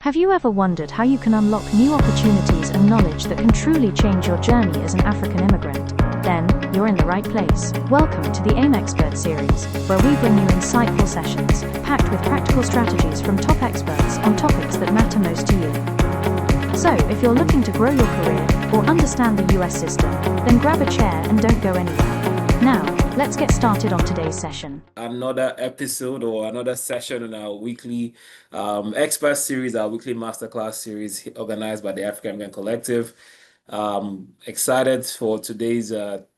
Have you ever wondered how you can unlock new opportunities and knowledge that can truly change your journey as an African immigrant? Then, you're in the right place. Welcome to the AIM Expert series, where we bring you insightful sessions, packed with practical strategies from top experts on topics that matter most to you. So, if you're looking to grow your career or understand the US system, then grab a chair and don't go anywhere. Now, let's get started on today's session. Another episode or another session in our weekly expert series, our weekly masterclass series organized by the African American Collective. Excited for today's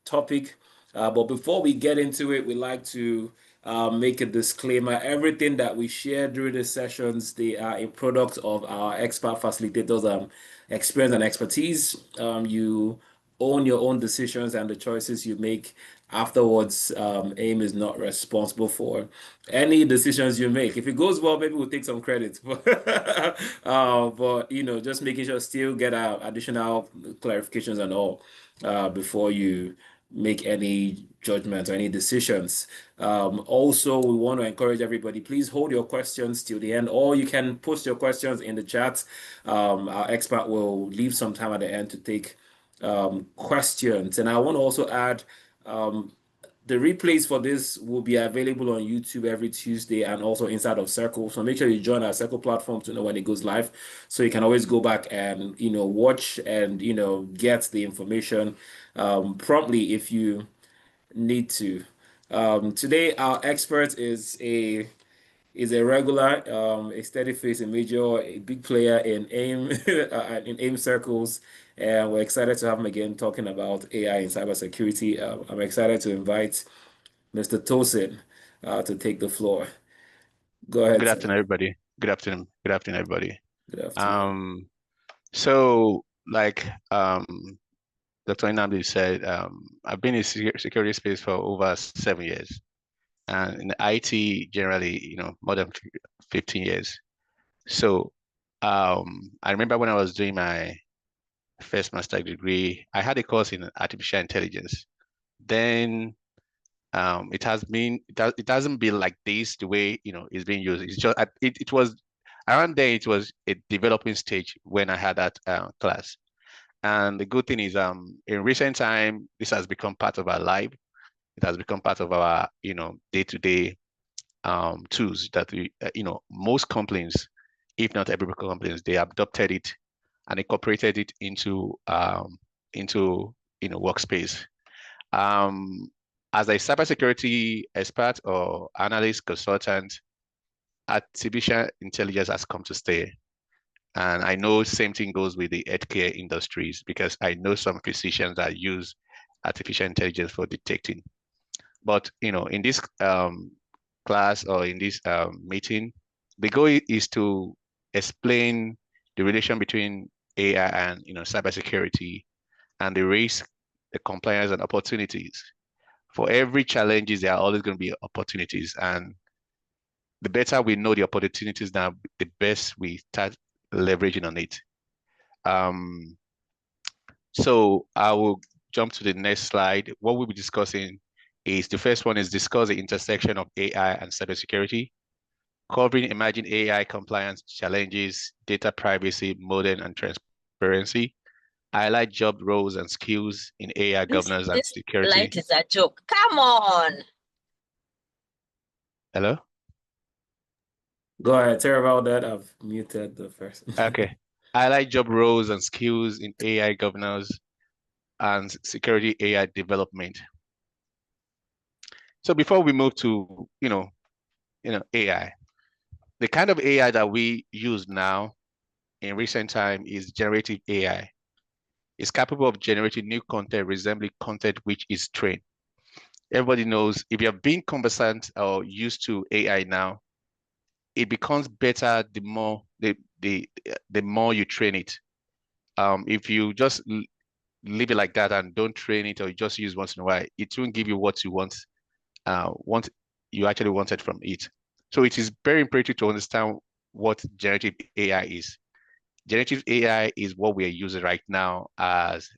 topic. But before we get into it, we'd like to make a disclaimer. Everything that we share during the sessions, they are a product of our expert facilitators' experience and expertise. You own your own decisions and the choices you make afterwards. AIM is not responsible for any decisions you make. If it goes well, maybe we'll take some credit. But just making sure still get additional clarifications and all before you make any judgments or any decisions. Also, we want to encourage everybody, please hold your questions till the end, or you can post your questions in the chat. Our expert will leave some time at the end to take questions. And I want to also add the replays for this will be available on YouTube every Tuesday and also inside of Circle. So make sure you join our Circle platform to know when it goes live. So you can always go back and watch and get the information promptly if you need to. Today our expert is a regular, a steady face, a major, a big player in AIM in AIM circles, and we're excited to have him again talking about AI and cybersecurity. I'm excited to invite Mr. Tosin to take the floor. Go ahead, Good sir. afternoon, everybody. Good afternoon. Good afternoon, everybody. Good afternoon. So like Dr. Inamdi said, I've been in security space for over 7 years, and in IT generally, more than 15 years. So I remember when I was doing my first master's degree, I had a course in artificial intelligence. Then it hasn't been like this the way it's being used. It's just it was around there. It was a developing stage when I had that class. And the good thing is, in recent time, this has become part of our life. It has become part of our day-to-day tools that we most companies, if not every companies, they adopted it and incorporated it into workspace. As a cybersecurity expert or analyst consultant, artificial intelligence has come to stay. And I know same thing goes with the healthcare industries, because I know some physicians that use artificial intelligence for detecting. But in this class or in this meeting, the goal is to explain the relation between AI and cybersecurity, and the risk, the compliance, and opportunities. For every challenges, there are always going to be opportunities, and the better we know the opportunities now, the best we start leveraging on it. So I will jump to the next slide. What we'll be discussing is, the first one is discuss the intersection of AI and cybersecurity, covering emerging AI compliance challenges, data privacy, modern and transparency, highlight job roles and skills in AI governance and security. This light is a joke. Come on. Hello? Go ahead. Sorry about that. I've muted the first. Okay. Highlight job roles and skills in AI governance and security AI development. So before we move to AI, the kind of AI that we use now in recent time is generative AI. It's capable of generating new content resembling content which is trained. Everybody knows, if you have been conversant or used to AI now, it becomes better the more the more you train it. If you just leave it like that and don't train it, or you just use once in a while, it won't give you what you want you actually wanted from it. So it is very important to understand what generative AI is. Generative AI is what we are using right now as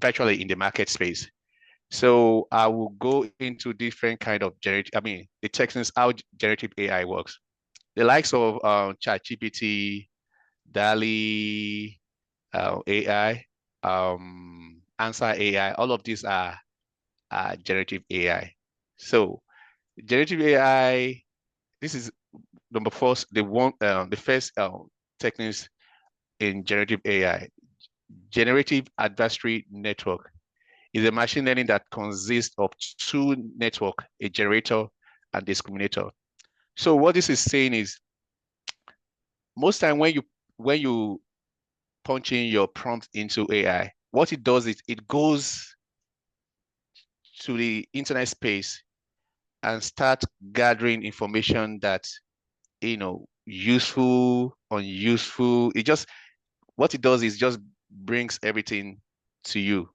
virtually in the market space. So I will go into different kind of the techniques, how generative AI works. The likes of ChatGPT, DALI, AI, Answer AI, all of these are generative AI. So generative AI, this is number first, the first techniques in generative AI. Generative adversary network is a machine learning that consists of two network, a generator and discriminator. So what this is saying is, most time when you punch in your prompt into AI, what it does is it goes to the internet space and start gathering information that, useful, unuseful. What it does is just brings everything to you.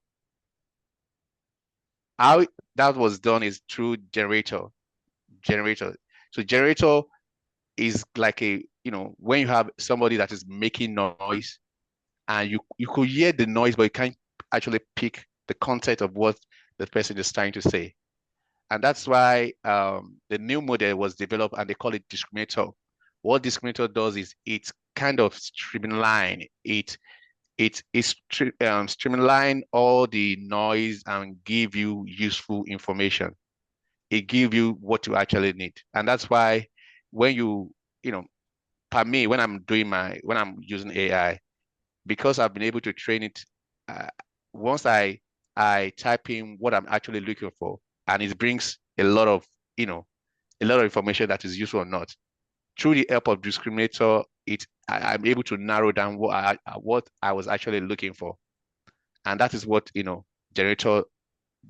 How that was done is through generator. So generator is like when you have somebody that is making noise, and you could hear the noise, but you can't actually pick the content of what the person is trying to say. And that's why the new model was developed, and they call it discriminator. What discriminator does is it kind of streamline streamline all the noise and give you useful information. It give you what you actually need. And that's why when per me, when I'm using AI, because I've been able to train it, uh, once I type in what I'm actually looking for, and it brings a lot of information that is useful or not. Through the help of discriminator, I'm able to narrow down what I was actually looking for. And that is what generator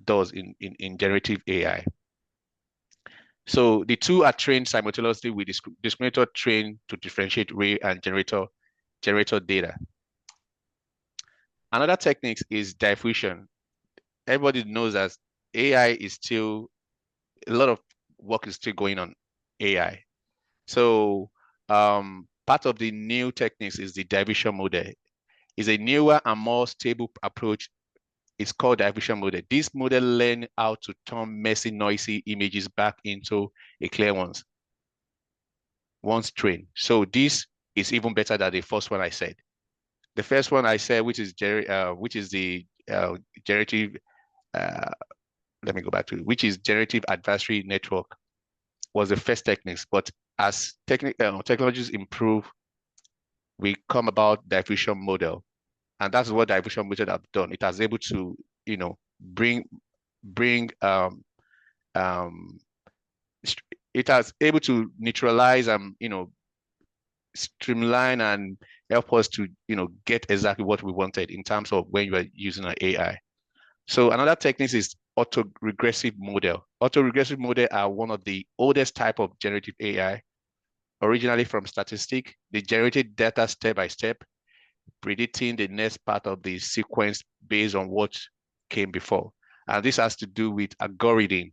does in generative AI. So the two are trained simultaneously with discriminator trained to differentiate real and generator data. Another technique is diffusion. Everybody knows that AI is still, a lot of work is still going on AI. So part of the new techniques is the diffusion model. It's a newer and more stable approach. It's called diffusion model. This model learns how to turn messy, noisy images back into a clear ones once trained. So this is even better than the first one I said. The first one I said, which is the generative. Let me go back to it, which is generative adversary network, was the first techniques. But as technologies improve, we come about diffusion model, and that's what diffusion model have done. It has able to bring um it has able to neutralize and streamline and help us to get exactly what we wanted in terms of when you are using an AI. So another technique is autoregressive model. Autoregressive model are one of the oldest type of generative AI, originally from statistics. They generated data step by step, predicting the next part of the sequence based on what came before. And this has to do with algorithm.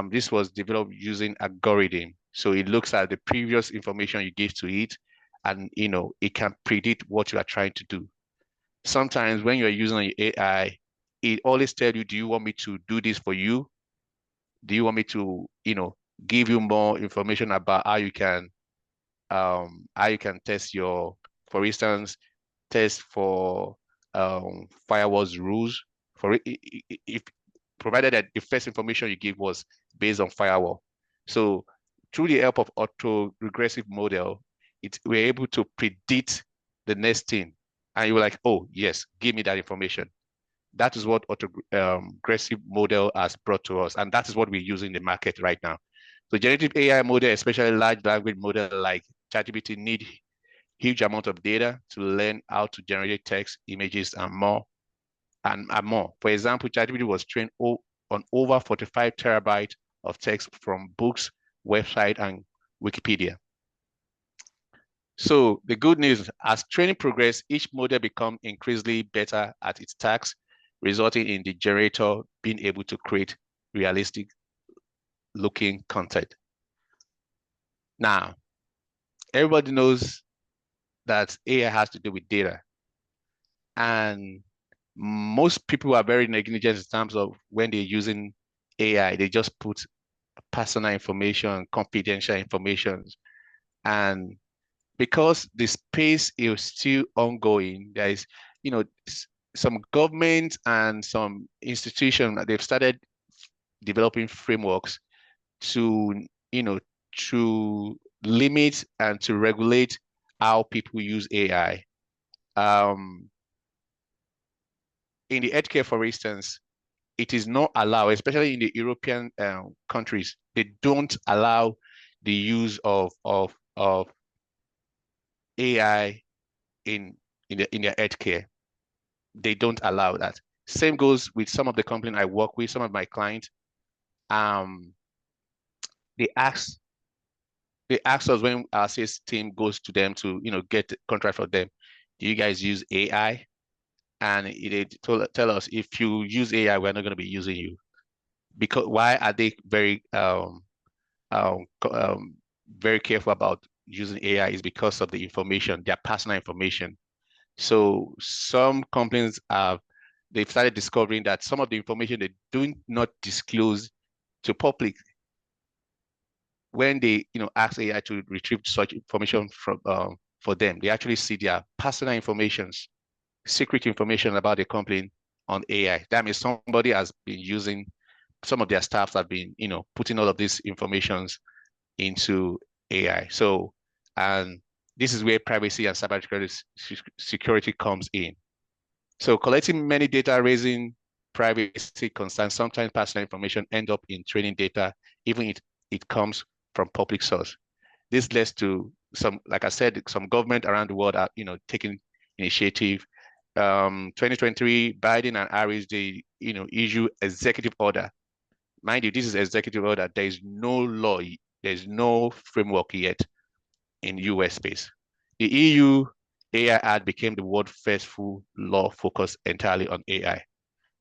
This was developed using algorithm. So it looks at the previous information you gave to it, and it can predict what you are trying to do. Sometimes when you're using an AI, it always tells you, do you want me to do this for you? Do you want me to, give you more information about how you can test for instance, test for firewalls rules, if provided that the first information you give was based on firewall. So through the help of auto-regressive model, we're able to predict the next thing. And you were like, oh, yes, give me that information. That is what auto-regressive model has brought to us. And that is what we use in the market right now. So generative AI model, especially large language model like ChatGPT, need huge amount of data to learn how to generate text, images, and more. For example, ChatGPT was trained on over 45 terabytes of text from books, website, and Wikipedia. So the good news, as training progresses, each model becomes increasingly better at its tasks, resulting in the generator being able to create realistic looking content. Now, everybody knows that AI has to do with data. And most people are very negligent in terms of when they're using AI, they just put personal information, confidential information. And because the space is still ongoing, there is, some governments and some institutions, they've started developing frameworks to, to limit and to regulate how people use AI. In the healthcare, for instance, it is not allowed, especially in the European countries, they don't allow the use of AI in their healthcare. They don't allow that. Same goes with some of the companies I work with, some of my clients. Um, they ask they ask us when our sales team goes to them to get contract for them, do you guys use AI? And they tell us, if you use AI, we're not going to be using you. Because why are they um, very careful about using AI? Is because of the information, their personal information. So some companies they've started discovering that some of the information they do not disclose to public, when they ask AI to retrieve such information from for them, they actually see their personal information, secret information about the company on AI. That means somebody has been using, some of their staffs have been putting all of these informations into AI. So, and this is where privacy and cybersecurity security comes in. So collecting many data, raising privacy concerns, sometimes personal information end up in training data, even if it comes from public source. This leads to some, like I said, some government around the world are, taking initiative. 2023, Biden and Harris, they, issue executive order. Mind you, this is executive order. There is no law, there's no framework yet in US space. The EU AI Act became the world's first full law focused entirely on AI.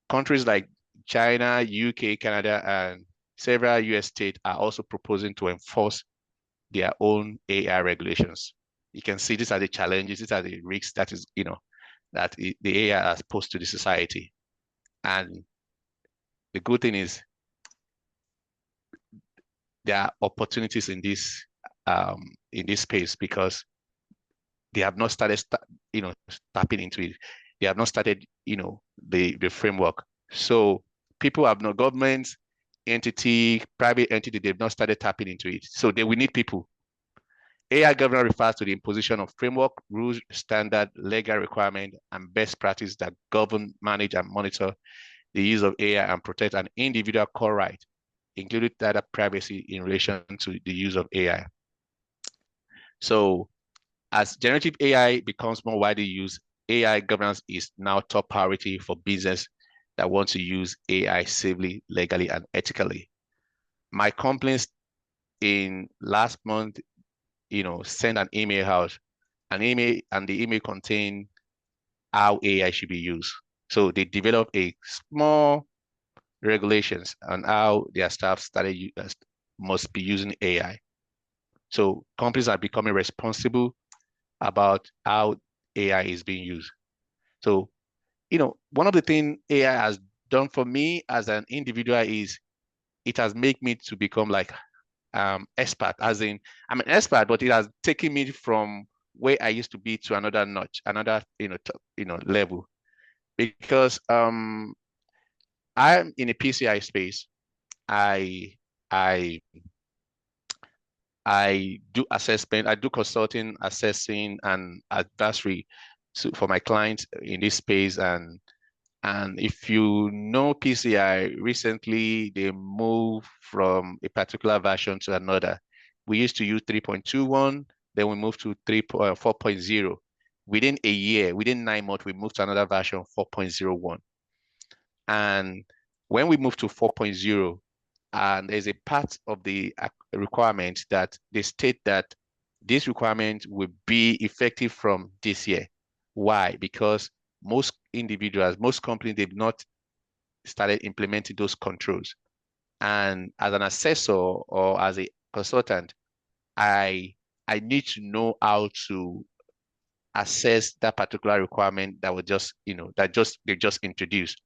Countries like China, UK, Canada, and several US states are also proposing to enforce their own AI regulations. You can see these are the challenges, these are the risks that is, that the AI has posed to the society. And the good thing is there are opportunities in this space, because they have not started, tapping into it. They have not started, the framework. So people have no governments, entity, private entity, they've not started tapping into it. So they will need people. AI governance refers to the imposition of framework, rules, standard, legal requirement, and best practice that govern, manage, and monitor the use of AI and protect an individual core right, including data privacy in relation to the use of AI. So as generative AI becomes more widely used, AI governance is now top priority for business that want to use AI safely, legally, and ethically. My complaints in last month, sent an email out, and the email contained how AI should be used. So they developed a small regulations on how their staff must be using AI. So companies are becoming responsible about how AI is being used. So, one of the things AI has done for me as an individual is it has made me to become like expert, as in I'm an expert, but it has taken me from where I used to be to another notch, another level. Because I'm in a PCI space. I I I do assessment, I do consulting, assessing, and advisory for my clients in this space. And if you know PCI, recently they moved from a particular version to another. We used to use 3.21, then we moved to 4.0. Within a year, within 9 months, we moved to another version, 4.01. And when we move to 4.0, and there's a part of the requirement that they state that this requirement will be effective from this year. Why? Because most individuals, most companies, they've not started implementing those controls. And as an assessor or as a consultant, I I need to know how to assess that particular requirement that was just, they just introduced.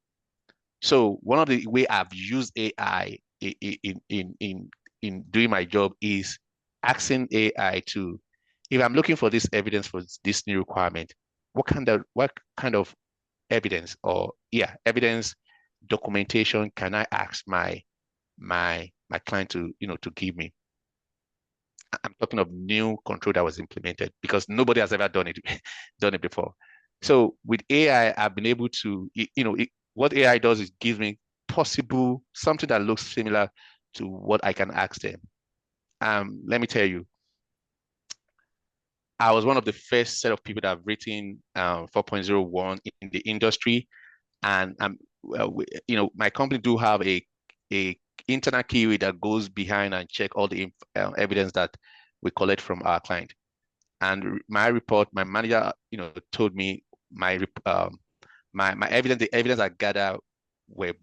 So one of the way I've used AI in doing my job is asking AI to, if I'm looking for this evidence for this new requirement, what kind of evidence or evidence documentation can I ask my client to to give me? I'm talking of new control that was implemented because nobody has ever done it done it before. So with AI, I've been able to, what AI does is gives me possible something that looks similar to what I can ask them. Let me tell you, I was one of the first set of people that have written 4.01 in the industry, and my company do have a internal keyway that goes behind and check all the evidence that we collect from our client. And my report, my manager, told me my evidence, the evidence I gathered were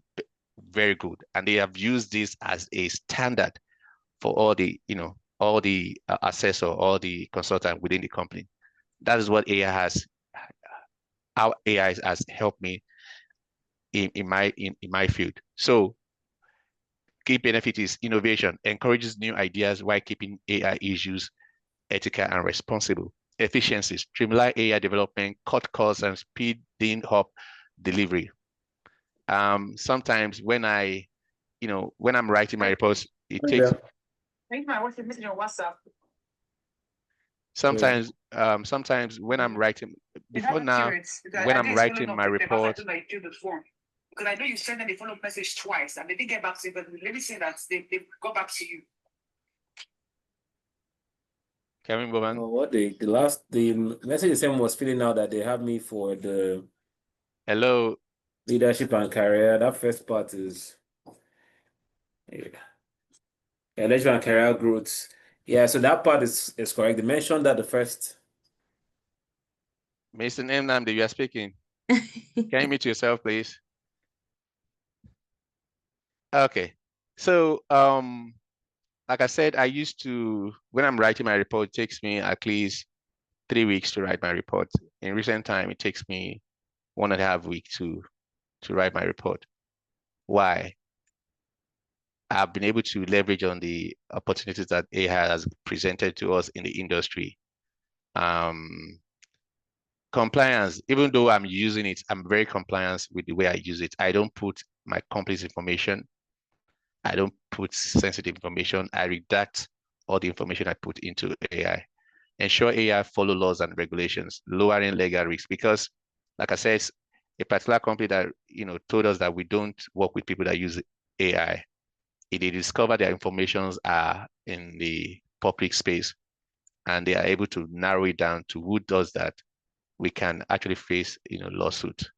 very good, and they have used this as a standard for all the assessor, all the consultant within the company. That is what AI has, how AI has helped me in my field. So key benefit is innovation, encourages new ideas while keeping AI issues ethical and responsible. Efficiency, streamline AI development, cut costs, and speeding up delivery. Sometimes when when I'm writing my reports, it takes. What's the message on WhatsApp? Sometimes when I'm writing before now, when I'm writing my report. Because I know you sent them a follow-up message twice and they didn't get back to you, but let me say that they got back to you. Kevin Boban. What the message they sent was filling out that they have me for the hello leadership and career. That first part is leadership and career growth. Yeah, so that part is correct. They mentioned that the first. Mason M. Namdi, you are speaking. Can you mute yourself, please? Okay. So like I said, I used to, when I'm writing my report, it takes me at least 3 weeks to write my report. In recent time, it takes me 1.5 weeks to write my report. Why? I've been able to leverage on the opportunities that AI has presented to us in the industry. Compliance, even though I'm using it, I'm very compliant with the way I use it. I don't put my company's information. I don't put sensitive information. I redact all the information I put into AI. Ensure AI follow laws and regulations, lowering legal risk. Because, like I said, a particular company that told us that we don't work with people that use AI. If they discover their informations are in the public space and they are able to narrow it down to who does that, we can actually face lawsuit.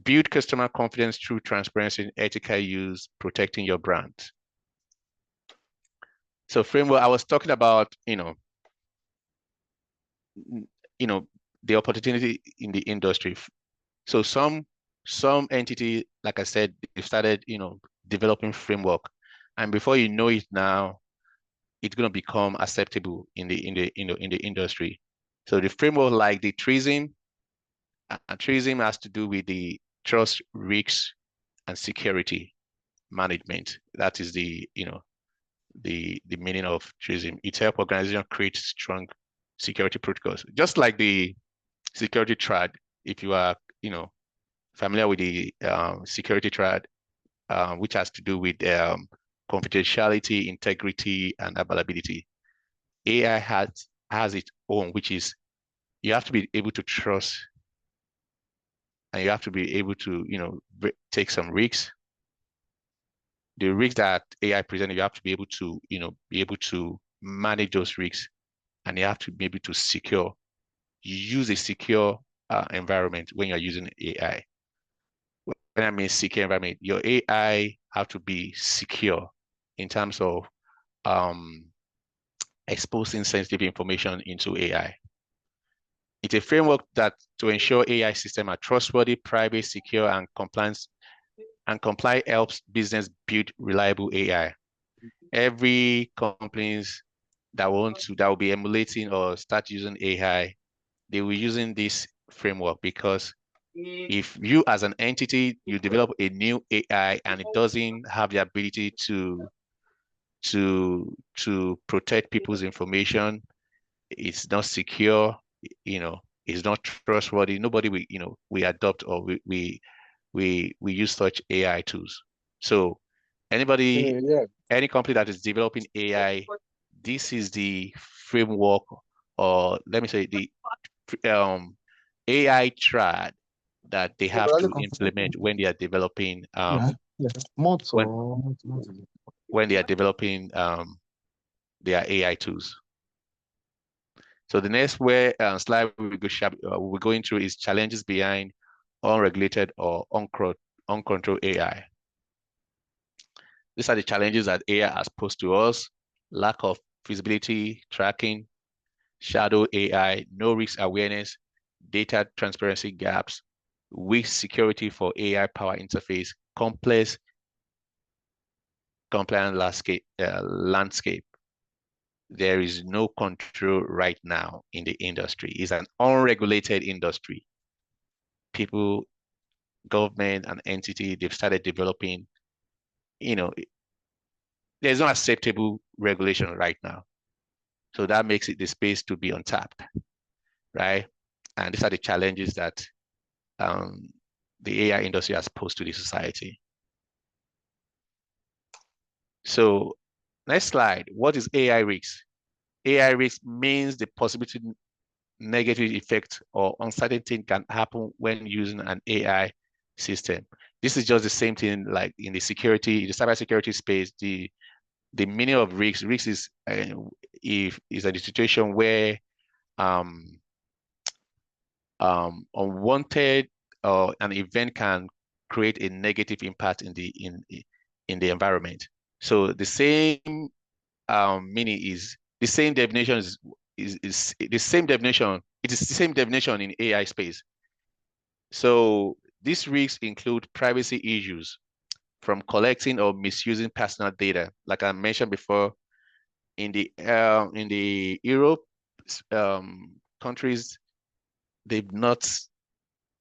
Build customer confidence through transparency and ethical use, protecting your brand. So framework, I was talking about, the opportunity in the industry. So some entity, like I said, they started, developing framework, and before you know it now, it's going to become acceptable in the industry. So the framework like the TRISM, TRISM has to do with the trust, risks, and security management. That is the the meaning of TRISM. It helps organizations create strong security protocols, just like the security triad. If you are familiar with the security triad, which has to do with confidentiality, integrity, and availability. AI has its own, which is you have to be able to trust, and you have to be able to take some risks. The risks that AI presented, you have to be able to manage those risks, and you have to be able to use a secure environment when you're using AI. When I mean secure environment, your AI have to be secure in terms of exposing sensitive information into AI. It's a framework that to ensure AI systems are trustworthy, private, secure, and compliance. And comply helps business build reliable AI. Every companies that will be emulating or start using AI, they will using this framework, because if you as an entity, you develop a new AI and it doesn't have the ability to to protect people's information. It's not secure, it's not trustworthy. Nobody we adopt or we use such AI tools. So anybody, any company that is developing AI, this is the framework, or let me say the AI triad that they have to implement when they are developing when they are developing their AI tools. So the next slide we're going through is challenges behind unregulated or uncontrolled AI. These are the challenges that AI has posed to us: lack of feasibility tracking, shadow AI, no risk awareness, data transparency gaps, weak security for AI power interface, complex compliant landscape. There is no control right now in the industry. It's an unregulated industry. People, government, and entity, they've started developing, there's no acceptable regulation right now. So that makes it the space to be untapped, right? And these are the challenges that the AI industry has posed to the society. So next slide, what is AI risk? AI risk means the possibility negative effect or uncertainty can happen when using an AI system. This is just the same thing like in the cybersecurity space. The meaning of risk is is a situation where unwanted or an event can create a negative impact in the environment. So the same meaning is the same definition is the same definition. It is the same definition in AI space. So these risks include privacy issues from collecting or misusing personal data. Like I mentioned before, in the Europe countries, they've not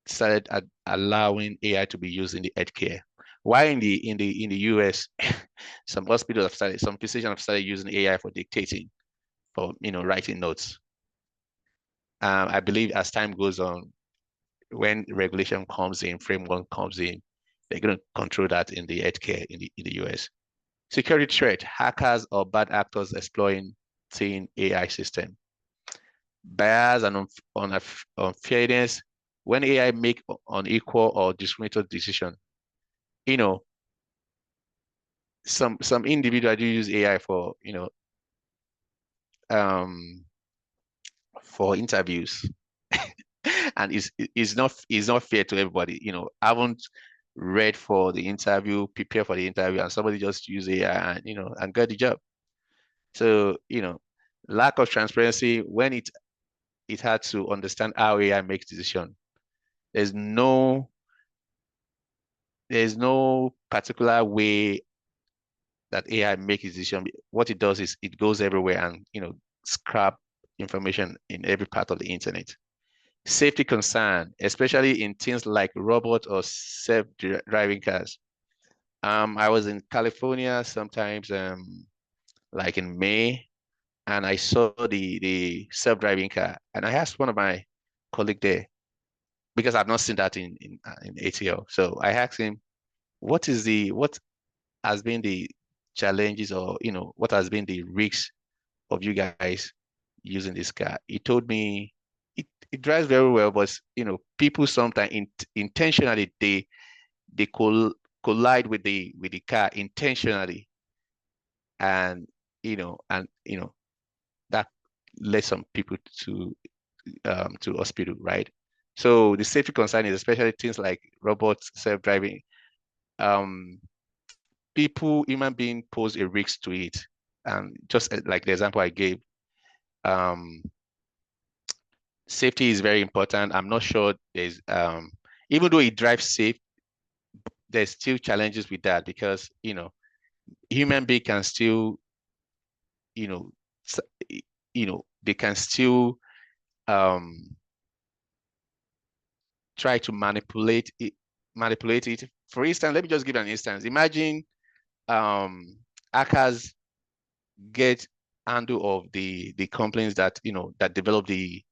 started allowing AI to be used in the healthcare. Why in the US, some hospitals some physicians have started using AI for dictating, for writing notes. I believe as time goes on, when regulation comes in, framework comes in, they're going to control that in the healthcare in the US. Security threat: hackers or bad actors exploiting AI system. Bias and unfairness: when AI make unequal or discriminatory decision. Some individuals do use AI for interviews, and it's not fair to everybody. I haven't read for the interview, prepare for the interview, and somebody just use AI and get the job. So lack of transparency: when it had to understand how AI makes decision. There's no particular way that AI makes a decision. What it does is it goes everywhere and scrap information in every part of the internet. Safety concern, especially in things like robot or self-driving cars. I was in California sometimes, like in May, and I saw the self-driving car, and I asked one of my colleagues there, because I've not seen that in ATL. So I asked him, what has been the challenges, or what has been the risks of you guys using this car? He told me it drives very well, but people sometimes intentionally they collide with the car intentionally, and that led some people to hospital, right? So the safety concern is especially things like robots, self-driving. Human being pose a risk to it. And just like the example I gave, safety is very important. I'm not sure there's, even though it drives safe, there's still challenges with that, because, human being can still, they can still try to manipulate it. For instance, let me just give an instance. Imagine hackers get handle of the companies that that develop the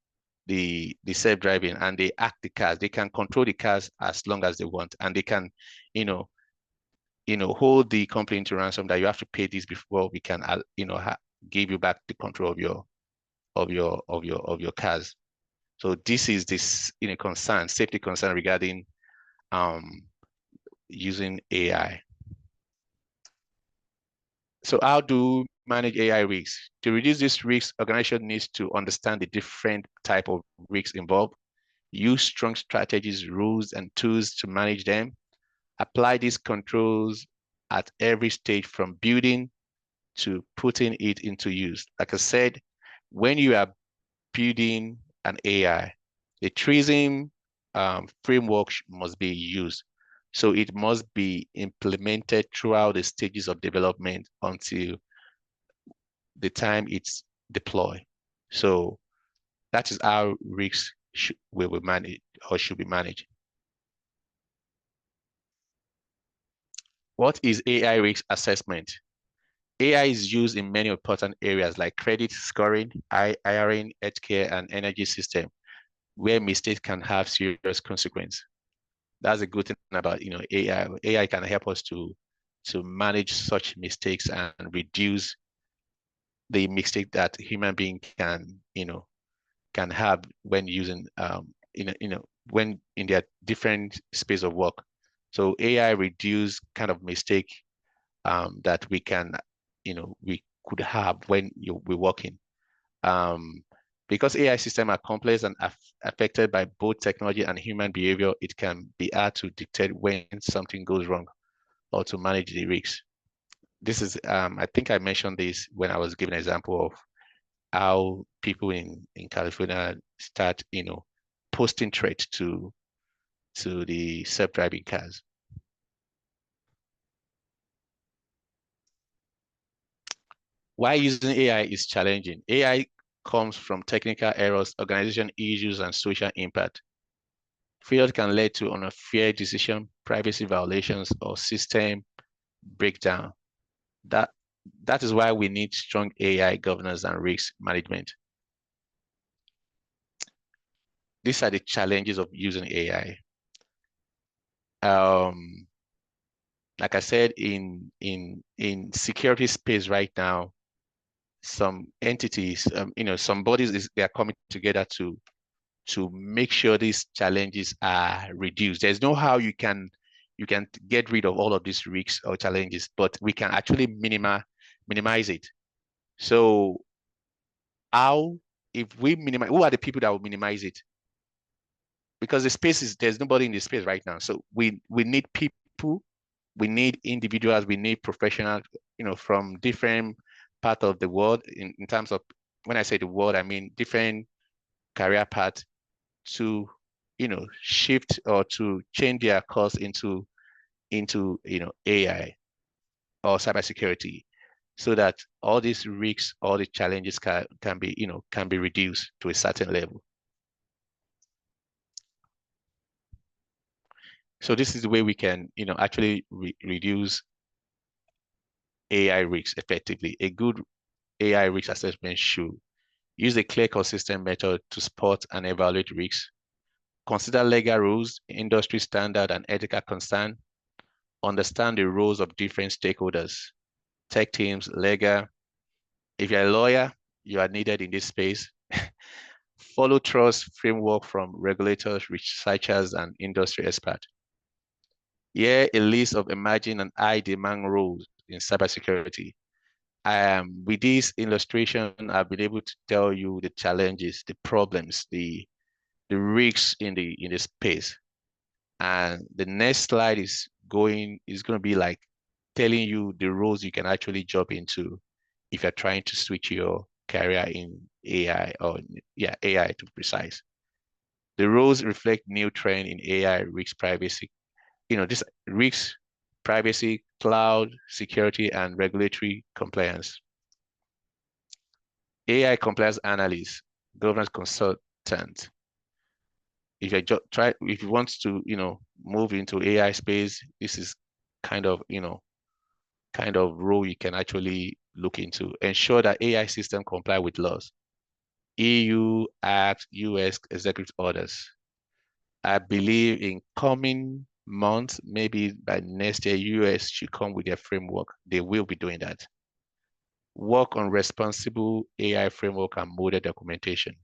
self-driving, and they act the cars. They can control the cars as long as they want, and they can, you know, hold the company into ransom that you have to pay this before we can, give you back the control of your cars. So this is this concern, safety concern regarding using AI. So how do manage AI risks? To reduce this risk, organization needs to understand the different type of risks involved, use strong strategies, rules, and tools to manage them, apply these controls at every stage from building to putting it into use. Like I said, when you are building an AI, the TRISM framework must be used. So it must be implemented throughout the stages of development until the time it's deployed. So that is how risks will be managed or should be managed. What is AI risk assessment? AI is used in many important areas like credit scoring, hiring, healthcare, and energy system, where mistakes can have serious consequence. That's a good thing about AI. AI can help us to manage such mistakes and reduce the mistake that human being can have when using when in their different space of work. So AI reduce kind of mistake that we could have when we're working. Because AI systems are complex and affected by both technology and human behavior, it can be hard to detect when something goes wrong or to manage the risks. This is, I think I mentioned this when I was giving an example of how people in California start, posting threats to the self-driving cars. Why using AI is challenging? AI comes from technical errors, organization issues, and social impact. Failure can lead to unfair decision, privacy violations, or system breakdown. That is why we need strong AI governance and risk management. These are the challenges of using AI. Like I said, in security space right now, some entities, some bodies they are coming together to make sure these challenges are reduced. There's no how you can get rid of all of these risks or challenges, but we can actually minimize it. So how, if we minimize, who are the people that will minimize it? Because the space there's nobody in the space right now. So we need people, we need individuals, we need professionals, from different part of the world in terms of, when I say the world, I mean different career paths to, shift or to change their course into AI or cybersecurity, so that all these risks, all the challenges can be reduced to a certain level. So this is the way we can, actually reduce AI risks effectively. A good AI risk assessment should use a clear, consistent method to spot and evaluate risks, consider legal rules, industry standard, and ethical concern, understand the roles of different stakeholders, tech teams, legal. If you're a lawyer, you are needed in this space. Follow trust framework from regulators, researchers, and industry experts. Here, a list of emerging and high demand roles in cybersecurity. With this illustration, I've been able to tell you the challenges, the problems, the risks in the space. And the next slide is going to be like telling you the roles you can actually jump into if you're trying to switch your career in AI, or AI to be precise. The roles reflect new trend in AI, risk, privacy, this risk, privacy, cloud, security, and regulatory compliance. AI compliance analyst, governance consultant. If you want to, move into AI space, this is kind of role you can actually look into. Ensure that AI system comply with laws, EU Act, US executive orders. I believe in coming months, maybe by next year, US should come with their framework. They will be doing that. Work on responsible AI framework and model documentation.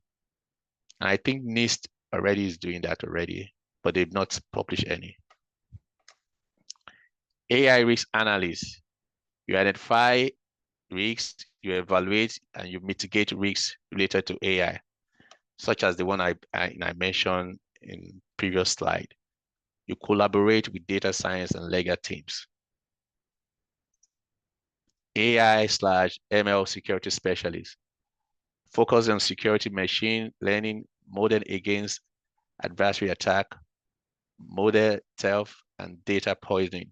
And I think NIST already is doing that already, but they've not published any. AI risk analysis. You identify risks, you evaluate, and you mitigate risks related to AI, such as the one I mentioned in previous slide. You collaborate with data science and legal teams. AI/ML security specialist. Focus on security machine learning, model against adversary attack, model theft, and data poisoning.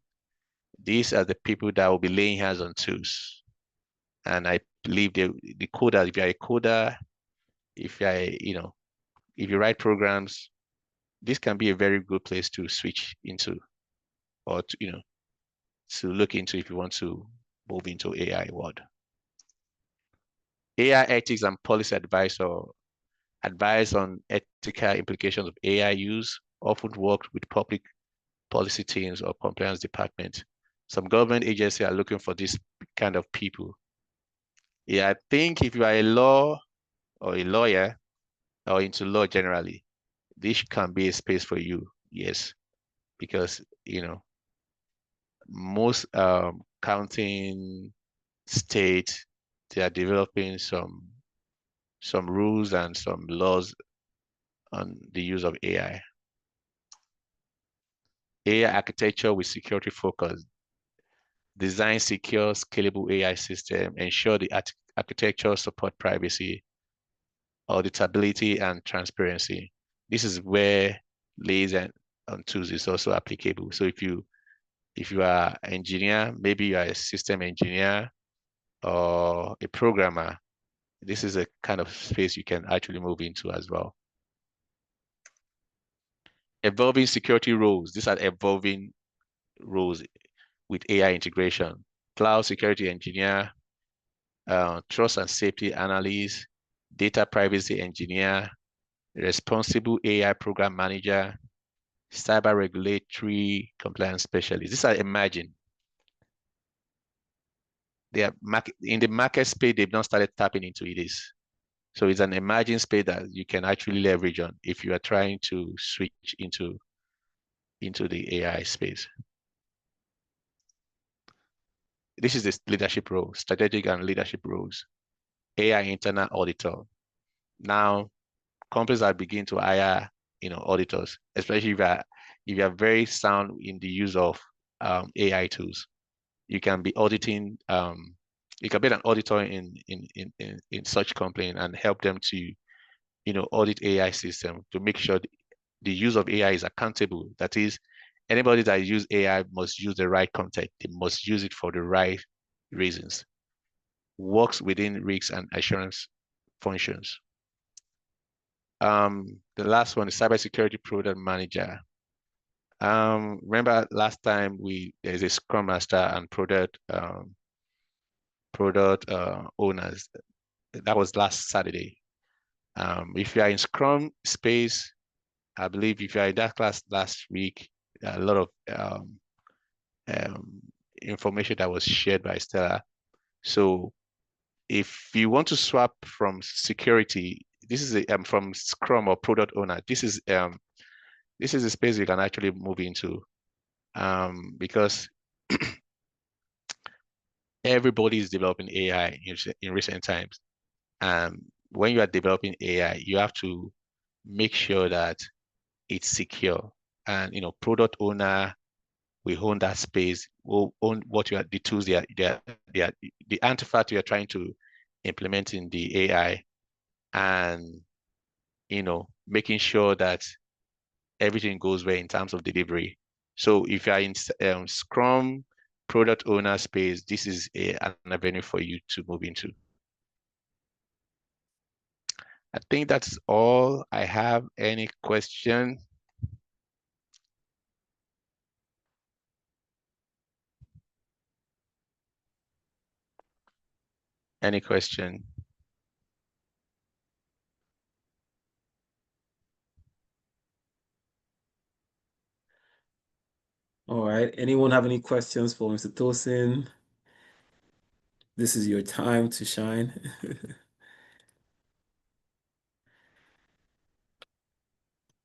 These are the people that will be laying hands on tools. And I believe the coder, if you're a coder, if you write programs, this can be a very good place to switch into, or to look into if you want to move into AI world. AI ethics and policy advice, or advice on ethical implications of AI use, often worked with public policy teams or compliance departments. Some government agencies are looking for this kind of people. Yeah, I think if you are a law or a lawyer or into law generally, this can be a space for you. Yes, because most counting states, they are developing some rules and some laws on the use of AI. AI architecture with security focus. Design secure, scalable AI system. Ensure the architecture support privacy, auditability, and transparency. This is where layers on tools is also applicable. So if you are an engineer, maybe you are a system engineer or a programmer, this is a kind of space you can actually move into as well. Evolving security roles. These are evolving roles with AI integration. Cloud security engineer, trust and safety analyst, data privacy engineer, responsible AI program manager, cyber regulatory compliance specialist. These are emerging. They are in the market space, they've not started tapping into it. So it's an emerging space that you can actually leverage on if you are trying to switch into the AI space. This is the leadership role, strategic and leadership roles. AI internal auditor. Now, companies are beginning to hire, auditors, especially if you are very sound in the use of AI tools. You can be auditing. You can be an auditor in such company and help them to, audit AI system to make sure the use of AI is accountable. That is, anybody that use AI must use the right content. They must use it for the right reasons. Works within risks and assurance functions. The last one is cybersecurity product manager. Remember last time there's a Scrum Master and product owners. That was last Saturday. If you are in Scrum space, I believe if you are in that class last week, a lot of information that was shared by Stella. So if you want to swap from security, this is from Scrum or product owner. This is a space you can actually move into, because everybody is developing AI in recent times. When you are developing AI, you have to make sure that it's secure. And product owner, we own that space. We'll own the tools they are the artifact you are trying to implement in the AI, and making sure that everything goes well in terms of delivery. So if you are in Scrum product owner space, this is an avenue for you to move into. I think that's all I have. Any question? Any question? All right. Anyone have any questions for Mr. Tosin? This is your time to shine.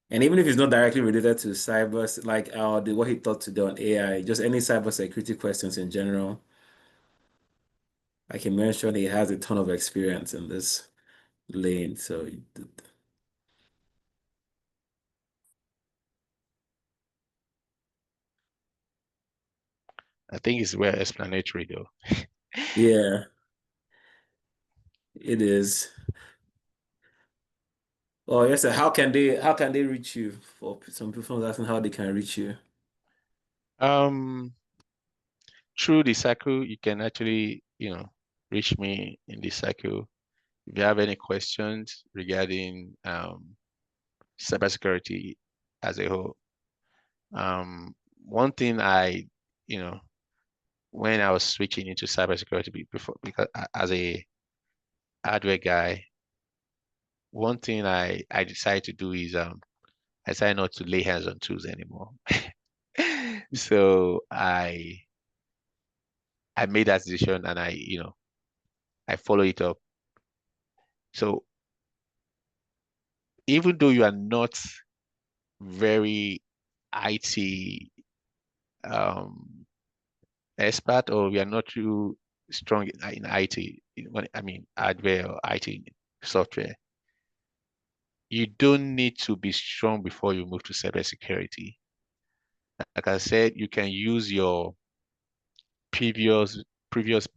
And even if it's not directly related to cyber, like what he thought today on AI, just any cybersecurity questions in general. Like he mentioned, he has a ton of experience in this lane. So I think it's well explanatory though. yeah, it is. Oh, yes, sir. How can they reach you? For some people asking how they can reach you. Through the cycle, you can actually, reach me in the cycle. If you have any questions regarding cybersecurity as a whole. One thing when I was switching into cybersecurity before, because as a hardware guy, one thing I decided to do is I decided not to lay hands on tools anymore. So I made that decision and I follow it up. So even though you are not very IT expert, or we are not too strong in IT, I mean hardware or IT software, you don't need to be strong before you move to cybersecurity. Like I said, you can use your previous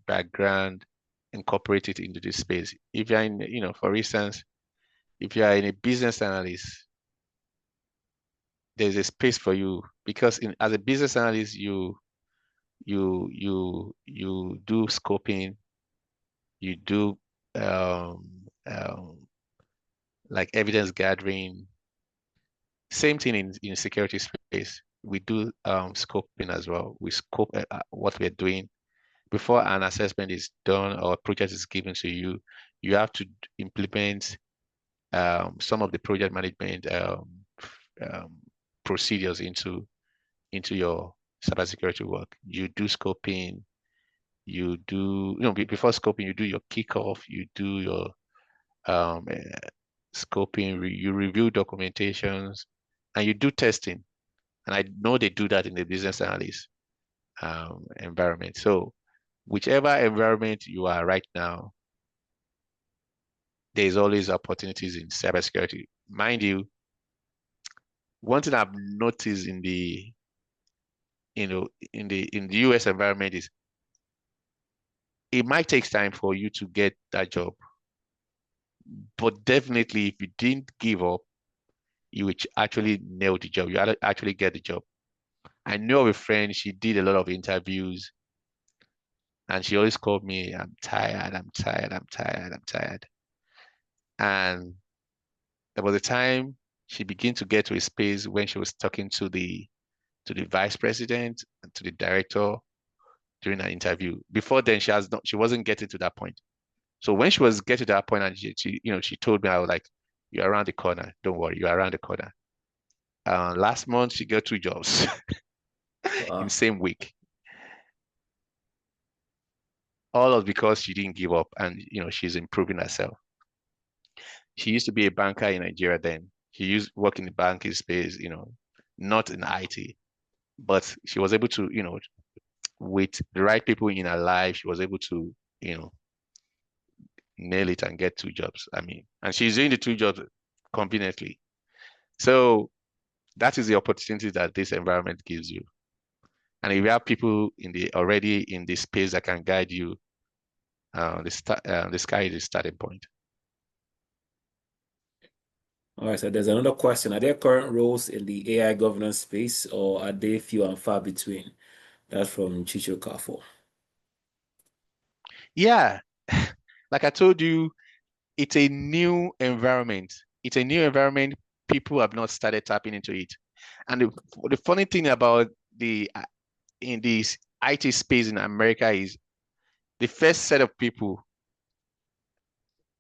background, incorporate it into this space. If you're in, for instance, if you are in a business analyst, there's a space for you because as a business analyst, you do scoping, you do um, um, like evidence gathering. Same thing in security space. We do scoping as well. We scope what we're doing before an assessment is done or a project is given to you. You have to implement some of the project management um, procedures into your cybersecurity work. You do scoping. You do, before scoping, you do your kickoff. You do your scoping. You review documentations, and you do testing. And I know they do that in the business analyst environment. So whichever environment you are right now, there's always opportunities in cybersecurity. Mind you, one thing I've noticed in the in the US environment is it might take time for you to get that job, but definitely if you didn't give up, you would actually nail the job. You actually get the job. I know of a friend, she did a lot of interviews and she always called me, I'm tired, I'm tired, I'm tired, I'm tired. And there was a time she began to get to a space when she was talking to the vice president and to the director during an interview. Before then, she wasn't getting to that point. So when she was getting to that point, and she told me, I was like, "You're around the corner. Don't worry, you're around the corner." Last month, she got 2 jobs in the Wow. same week. All of because she didn't give up, and she's improving herself. She used to be a banker in Nigeria then. She used to work in the banking space, not in IT, but she was able to, with the right people in her life, she was able to, nail it and get 2 jobs. I mean, and she's doing the 2 jobs conveniently. So that is the opportunity that this environment gives you. And if you have people already in the space that can guide you, the sky is the starting point. All right, so there's another question. Are there current roles in the AI governance space, or are they few and far between? That's from Chicho Kafo. Yeah, like I told you, it's a new environment. It's a new environment. People have not started tapping into it. And the funny thing about in this IT space in America is the first set of people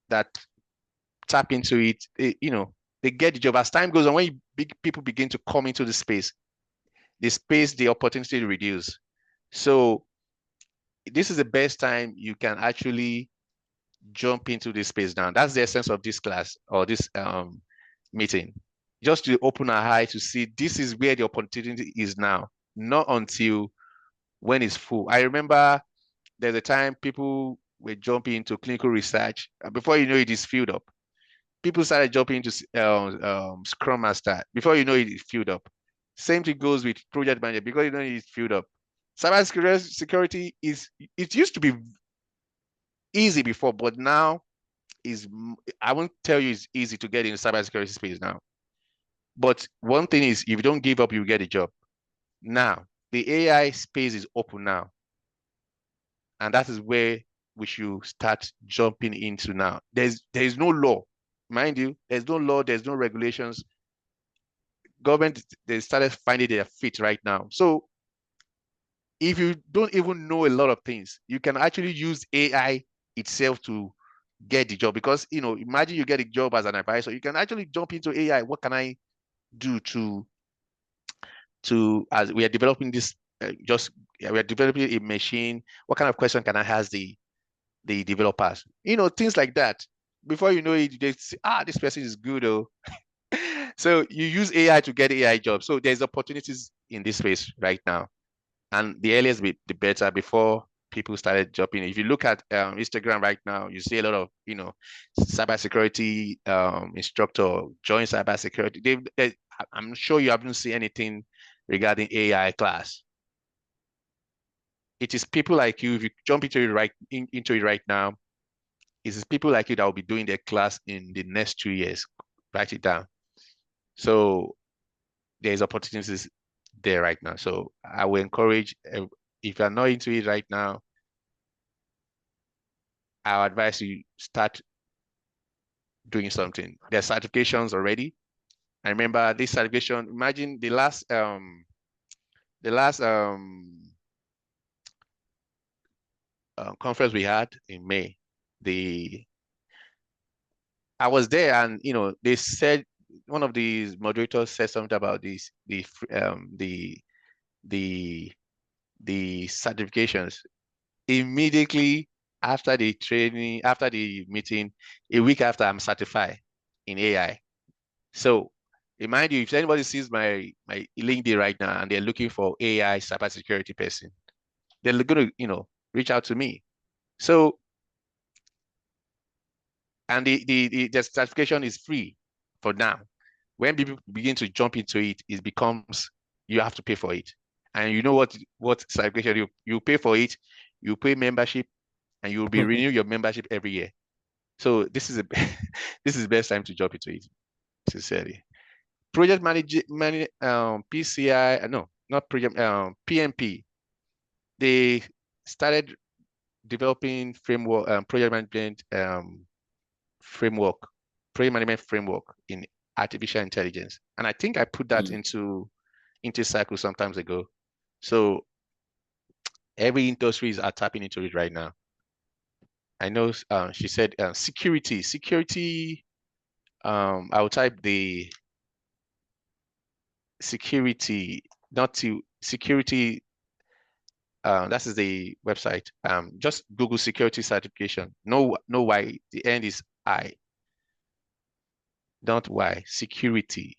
that tap into it, they get the job. As time goes on, when big people begin to come into the space, the opportunity to reduce. So this is the best time you can actually jump into this space now. That's the essence of this class or this meeting. Just to open our eye to see this is where the opportunity is now, not until when it's full. I remember there's a time people were jumping into clinical research. Before you know it is filled up. People started jumping into Scrum Master. Before you know it, it's filled up. Same thing goes with project manager. Because you know it's filled up. Cybersecurity it used to be easy before, but now I won't tell you it's easy to get into cybersecurity space now. But one thing is, if you don't give up, you get a job. Now, the AI space is open now. And that is where we should start jumping into now. There's no law. Mind you, there's no law, there's no regulations. Government, they started finding their feet right now. So if you don't even know a lot of things, you can actually use AI itself to get the job. Because, imagine you get a job as an advisor, you can actually jump into AI. What can I do as we are developing this, we are developing a machine, what kind of question can I ask the developers? Things like that. Before you know it, they say, this person is good. Oh. So you use AI to get AI jobs. So there's opportunities in this space right now. And the earliest, the better, before people started jumping. If you look at Instagram right now, you see a lot of, cybersecurity instructor join cybersecurity. I'm sure you haven't seen anything regarding AI class. It is people like you. If you jump into it right now, it is people like you that will be doing their class in the next 2 years. Write it down. So there's opportunities there right now. So I will encourage, if you're not into it right now, I would advise you start doing something. There's certifications already. I remember this certification. Imagine the last conference we had in May. I was there, and they said, one of the moderators said something about this, the certifications. Immediately after the training, after the meeting, a week after, I'm certified in AI. So remind you, if anybody sees my LinkedIn right now and they're looking for AI cybersecurity person, they're going to reach out to me. So, and the certification is free for now. When people begin to jump into it, it becomes, you have to pay for it. And you know what certification, you pay for it, you pay membership, and you will be renew your membership every year. So this is this is the best time to jump into it, sincerely. Project PCI, no, not project, PMP. They started developing framework, project management framework in artificial intelligence. And I think I put that into cycle sometimes ago. So every industries are tapping into it right now. I know she said security. I will type the security, not to security. That is the website. Just Google security certification. No Y. The end is I. Not Y. Security.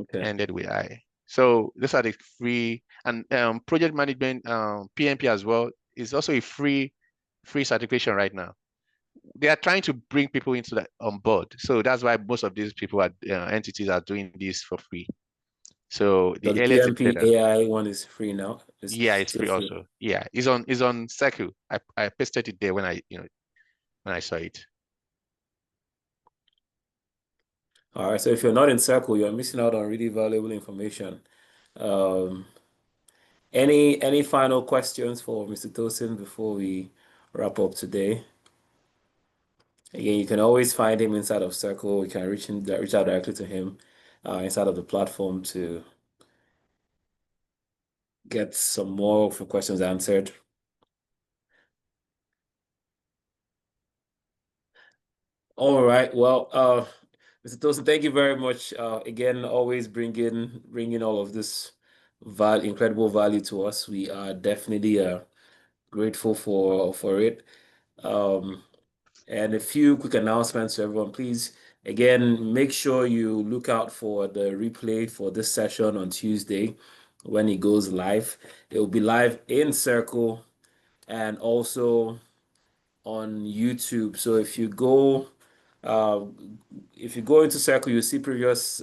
Okay. Ended with I. So these are the free, and project management, PMP as well, is also a free certification right now. They are trying to bring people into that on board. So that's why most of these people are entities are doing this for free. So So the the earliest PMP AI one is free now. yeah, it's free also. Yeah, it's on Circle. I pasted it there when I saw it. All right. So if you're not in Circle, you're missing out on really valuable information. Um, any final questions for Mr. Tosin before we wrap up today? Again, you can always find him inside of Circle. You can reach out directly to him inside of the platform to get some more of your questions answered. All right. Well, Mr. Tosin, thank you very much. Again, always bringing all of this incredible value to us. We are definitely grateful for it. Um, and a few quick announcements to everyone, please. Again, make sure you look out for the replay for this session on Tuesday when it goes live. It will be live in Circle and also on YouTube. So uh, if you go into Circle, you see previous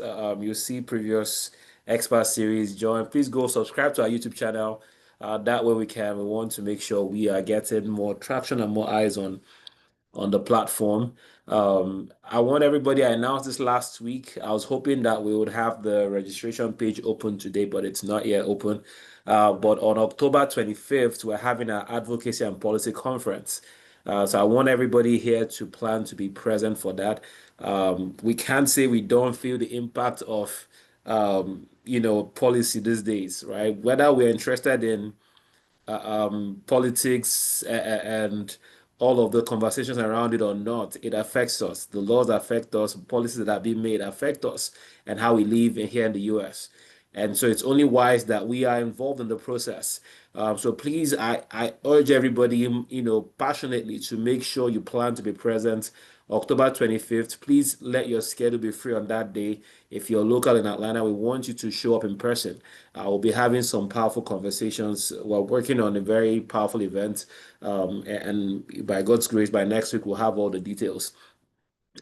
expert series. Join. Please go subscribe to our YouTube channel. That way we want to make sure we are getting more traction and more eyes on the platform. I want everybody, I announced this last week. I was hoping that we would have the registration page open today, but it's not yet open. But on October 25th, we're having our advocacy and policy conference. So I want everybody here to plan to be present for that. We can't say we don't feel the impact of policy these days, right? Whether we're interested in politics and all of the conversations around it or not, it affects us. The laws affect us, policies that are being made affect us, and how we live here in the US. And so it's only wise that we are involved in the process. So please, I urge everybody, passionately to make sure you plan to be present October 25th. Please let your schedule be free on that day. If you're local in Atlanta, we want you to show up in person. We'll be having some powerful conversations. We're working on a very powerful event. And by God's grace, by next week, we'll have all the details.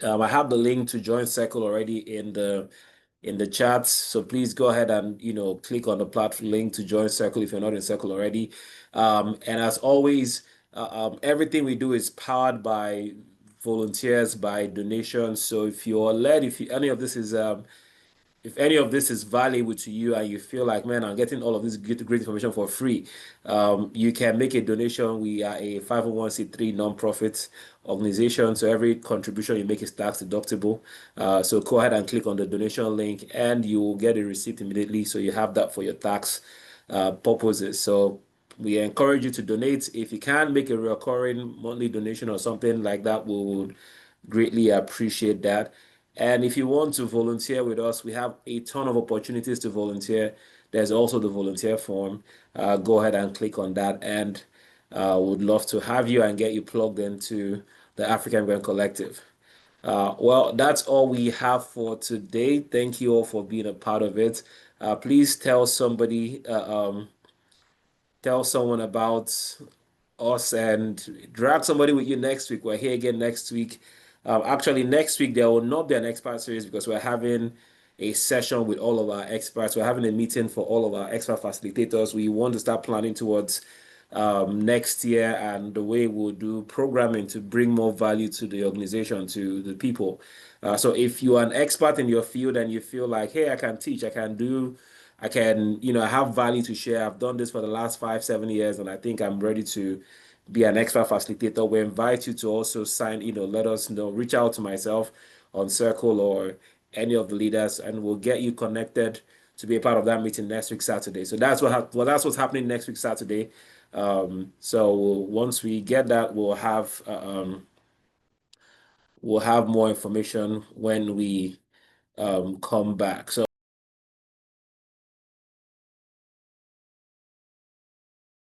I have the link to join Circle already in the chats. So please go ahead and click on the platform link to join Circle if you're not in Circle already. And as always, everything we do is powered by volunteers, by donations. So if any of this is valuable to you and you feel like, man, I'm getting all of this great information for free, you can make a donation. We are a 501c3 nonprofit organization, so every contribution you make is tax deductible. So go ahead and click on the donation link and you will get a receipt immediately. So you have that for your tax purposes. So we encourage you to donate. If you can make a recurring monthly donation or something like that, we would greatly appreciate that. And if you want to volunteer with us, we have a ton of opportunities to volunteer. There's also the volunteer form. Go ahead and click on that, and would love to have you and get you plugged into the African Brand Collective. Well, that's all we have for today. Thank you all for being a part of it. Please tell someone about us and drag somebody with you next week. We're here again next week. Actually, next week there will not be an expert series because we're having a session with all of our experts. We're having a meeting for all of our expert facilitators. We want to start planning towards next year and the way we'll do programming to bring more value to the organization, to the people. So if you are an expert in your field and you feel like, hey, I can teach, I have value to share. I've done this for the last 5, 7 years, and I think I'm ready to be an expert facilitator. We invite you to also let us know, reach out to myself on Circle or any of the leaders, and we'll get you connected to be a part of that meeting next week, Saturday. So that's what's happening next week, Saturday. So once we get that, we'll have more information when we come back. So